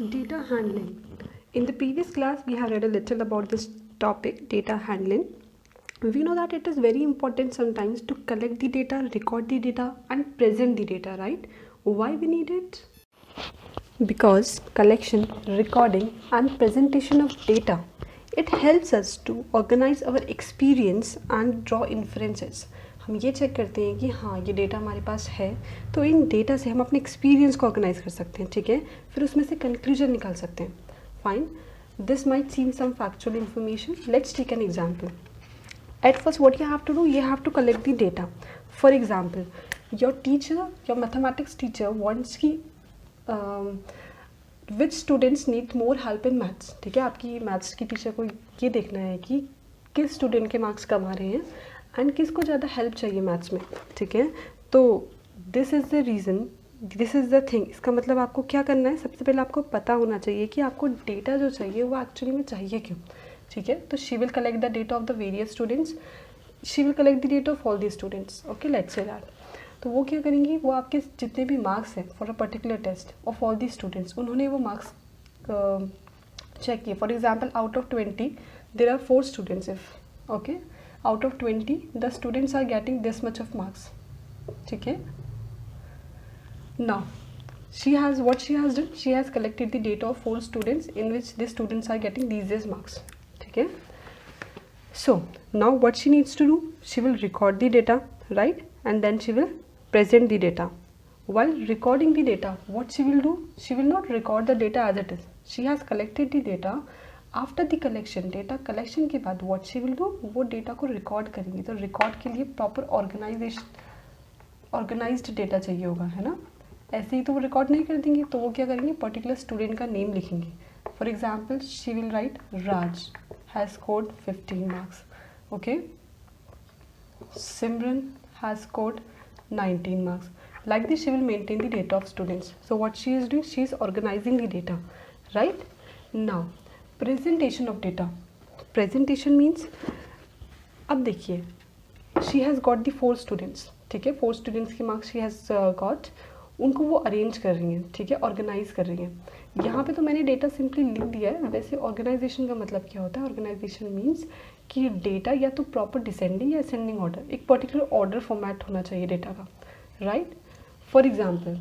Data handling. In the previous class, we have read a little about this topic, data handling. We know that it is very important sometimes to collect the data, record the data, and present the data, right? Why we need it? Because collection, recording, and presentation of data, it helps us to organize our experience and draw inferences. हम ये check करते हैं कि हाँ ये data हमारे पास है, तो इन डेटा से हम अपने एक्सपीरियंस को ऑर्गेनाइज कर सकते हैं, ठीक है, फिर उसमें से कंक्लूजन निकाल सकते हैं. Fine, this might seem some factual information. Let's take an example. At first, what you have to do, you have to collect the data. For example, your teacher, your mathematics teacher wants कि which students need more help in maths. ठीक है, आपकी maths की teacher को ये देखना है कि किस स्टूडेंट के मार्क्स कम आ रहे हैं एंड किसको ज़्यादा हेल्प चाहिए मैथ्स में. ठीक है, तो this is the reason, this is the thing. इसका मतलब आपको क्या करना है, सबसे पहले आपको पता होना चाहिए कि आपको डेटा जो चाहिए वो एक्चुअली में चाहिए क्यों. ठीक है, तो she will collect the data of the various students, she will collect the data of all the students. Okay, let's say that. तो वो क्या करेंगी, वो आपके जितने भी मार्क्स हैं for a particular test of all the students, उन्होंने वो मार्क्स चेक किए. For example, out of 20 there are 4 students. If okay, out of 20 the students are getting this much of marks. ठीक है, now she has what she has done, she has collected the data of 4 students in which the students are getting these marks. Okay, so now what she needs to do, she will record the data, right, and then she will present the data. While recording the data, what she will do, she will not record the data as it is. She has collected the data. After the collection, data collection के बाद what she will do, वो data को record करेंगी. तो record के लिए proper organized data चाहिए होगा, है ना. ऐसे ही तो वो रिकॉर्ड नहीं कर देंगे, तो वो क्या करेंगे, पर्टिकुलर स्टूडेंट का नेम लिखेंगे. For example, she will write Raj has scored 15 marks. Okay, Simran has scored 19 marks. Like this she will maintain the data of students. So what she is doing, she is organising the data, right. Now presentation of data. Presentation means, अब देखिए, she has got the 4 students. ठीक है, 4 students के marks she has got, उनको वो arrange कर रही हैं. ठीक है, ऑर्गेनाइज कर रही हैं. यहाँ पे तो मैंने डेटा सिंपली लिख दिया है. वैसे ऑर्गेनाइजेशन का मतलब क्या होता है, ऑर्गेनाइजेशन मीन्स कि डेटा या तो प्रॉपर डिसेंडिंग या असेंडिंग ऑर्डर, एक पर्टिकुलर ऑर्डर फॉर्मेट होना चाहिए डेटा का, right. For example,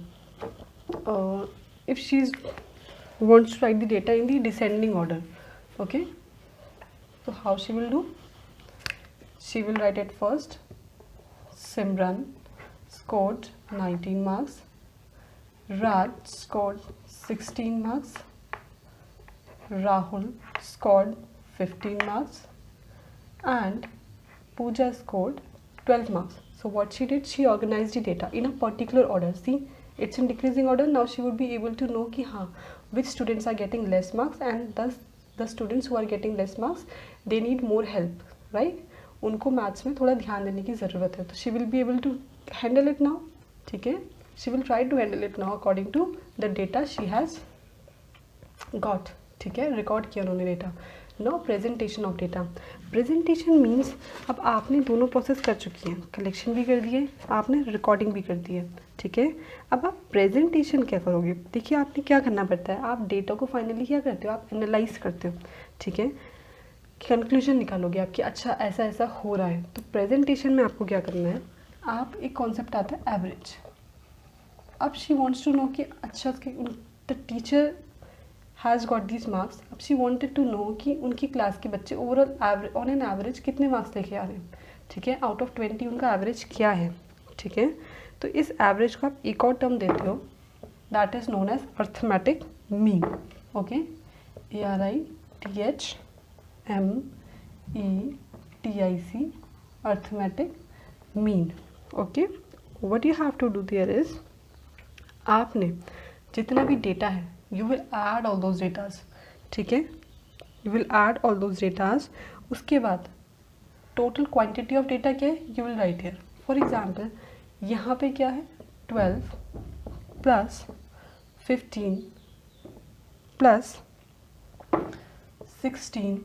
if she wants to write the data in the descending order, okay, so how she will do, she will write at first Simran scored 19 marks, Raj scored 16 marks, Rahul scored 15 marks, and Pooja scored 12 marks. So what she did, she organized the data in a particular order. See, it's in decreasing order. Now she would be able to know कि हाँ which students are getting less marks, and thus the students who are getting less marks, they need more help, right. उनको maths में थोड़ा ध्यान देने की ज़रूरत है. तो she will be able to handle it now. ठीक है, she will try to handle it now according to the data she has got. ठीक है, रिकॉर्ड किया उन्होंने data. Now presentation of data. Presentation means, अब आपने दोनों प्रोसेस कर चुकी हैं, कलेक्शन भी कर दिए, आपने रिकॉर्डिंग भी कर दी है. ठीक है, अब आप प्रेजेंटेशन क्या करोगे. देखिए, आपने क्या करना पड़ता है, आप डेटा को फाइनली क्या करते हो, आप एनालाइज करते हो. ठीक है, कंक्लूजन निकालोगे आपकी, अच्छा ऐसा ऐसा हो रहा है. तो प्रेजेंटेशन में आपको क्या करना है, आप एक कॉन्सेप्ट आता है एवरेज. अब शी वॉन्ट्स टू नो कि अच्छा the teacher has got these marks. अब शी वॉन्टेड टू नो कि उनकी क्लास के बच्चे overall average, on an average कितने मार्क्स लेके आ रहे हैं. ठीक है, आउट ऑफ 20 उनका एवरेज क्या है. ठीक है, तो इस एवरेज को आप एक और टर्म देते हो, that is known as arithmetic mean. Okay, ARITHMETIC, arithmetic mean. Okay, what you have to do there is, आपने जितना भी डेटा है, you will add all those datas. ठीक है, you will add all those datas. उसके बाद total quantity of data क्या है, you will write here. For example, यहाँ पे क्या है, 12 plus 15 plus 16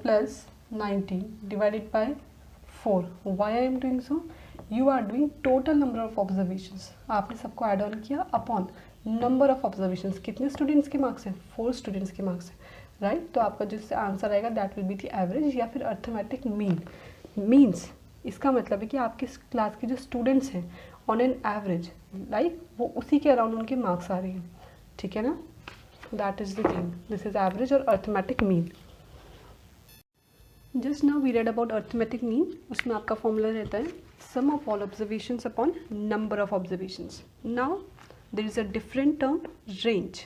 plus 19 divided by 4. Y I am doing so, you are doing total number of observations, आपने सबको ऐड ऑन किया अपॉन नंबर ऑफ ऑब्जर्वेशंस, कितने स्टूडेंट्स के मार्क्स हैं, 4 स्टूडेंट्स के मार्क्स हैं, राइट। तो आपका जिससे आंसर आएगा that will be the average या फिर अर्थमेटिक मीन। मीन्स इसका मतलब है कि आपके क्लास के जो स्टूडेंट्स हैं ऑन एन एवरेज लाइक वो उसी के अराउंड उनके मार्क्स आ रही हैं, ठीक है ना। That is the thing, this is average और arithmetic mean. Just now we read about arithmetic mean, उसमें आपका फॉर्मूला रहता है sum of all observations upon number of observations. Now there is a different term range,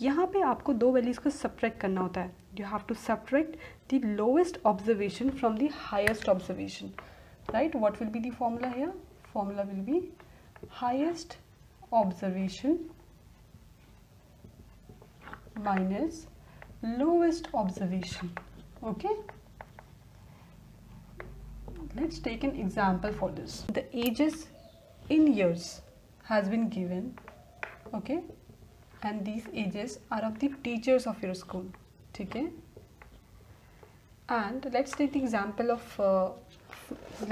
यहाँ पे आपको दो values को सब्ट्रैक्ट करना होता है, you have to subtract the lowest observation from the highest observation, right. What will be the formula here, formula will be highest observation minus lowest observation, okay. Let's take an example for this. The ages in years has been given, okay, and these ages are of the teachers of your school, ठीक है। And let's take the example of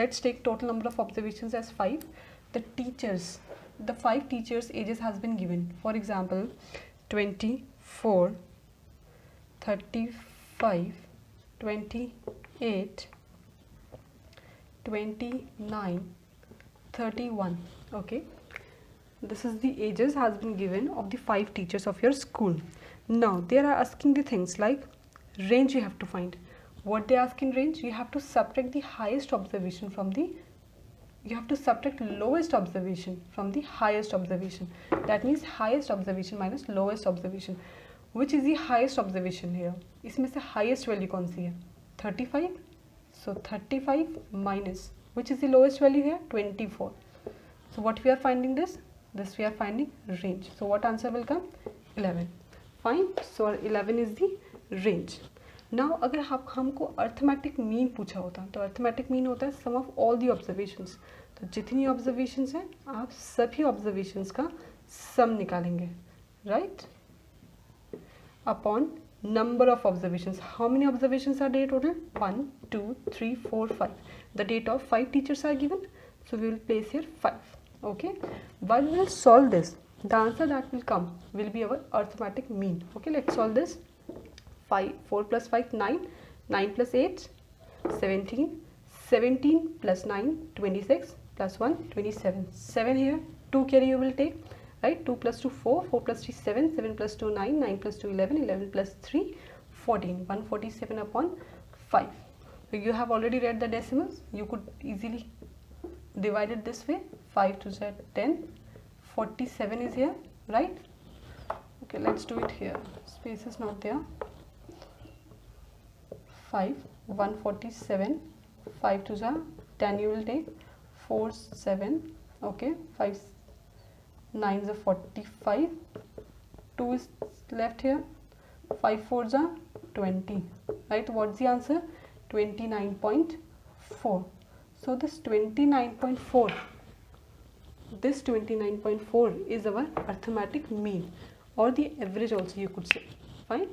let's take total number of observations as 5. The teachers, the 5 teachers ages has been given, for example 24, 35, 28, 29, 31, okay. This is the ages has been given of the 5 teachers of your school. Now they are asking the things like range you have to find. What they ask in range, you have to subtract the highest observation from the, you have to subtract lowest observation from the highest observation. That means highest observation minus lowest observation. Which is the highest observation here? इसमें से highest value कौन सी है? 35. So 35 minus which is the lowest value here? 24. So what we are finding this? This we are finding range. So what answer will come? 11. Fine. So our 11 is the range. Now अगर हमको arithmetic mean पूछा होता तो arithmetic mean होता है sum of all the observations. तो जितनी observations हैं आप सभी ऑब्जर्वेशंस का सम निकालेंगे, right, upon number of observations. How many observations are there total? 1, 2, 3, 4, 5. The date of 5 teachers are given, so we will place here 5. Okay, while we will solve this, the answer that will come will be our arithmetic mean. Okay, let's solve this. 4 plus 5 9, 9 plus 8 17, 17 plus 9 26, plus 1 27, 7 here, 2 carry you will take, right. 2 plus 2 4, 4 plus 3 7, 7 plus 2 9, 9 plus 2 11, 11 plus 3 14, 147 upon 5. So you have already read the decimals, you could easily divide it this way. 5 to 10, 47 is here, right. Okay, let's do it here, space is not there. 5, 147, 5 to 10 you will take, 4 7, okay, 5 9 is 45, 2 is left here, 5 4 is 20, right. What's the answer? 29.4. So this 29.4, this 29.4 is our arithmetic mean or the average also you could say, fine.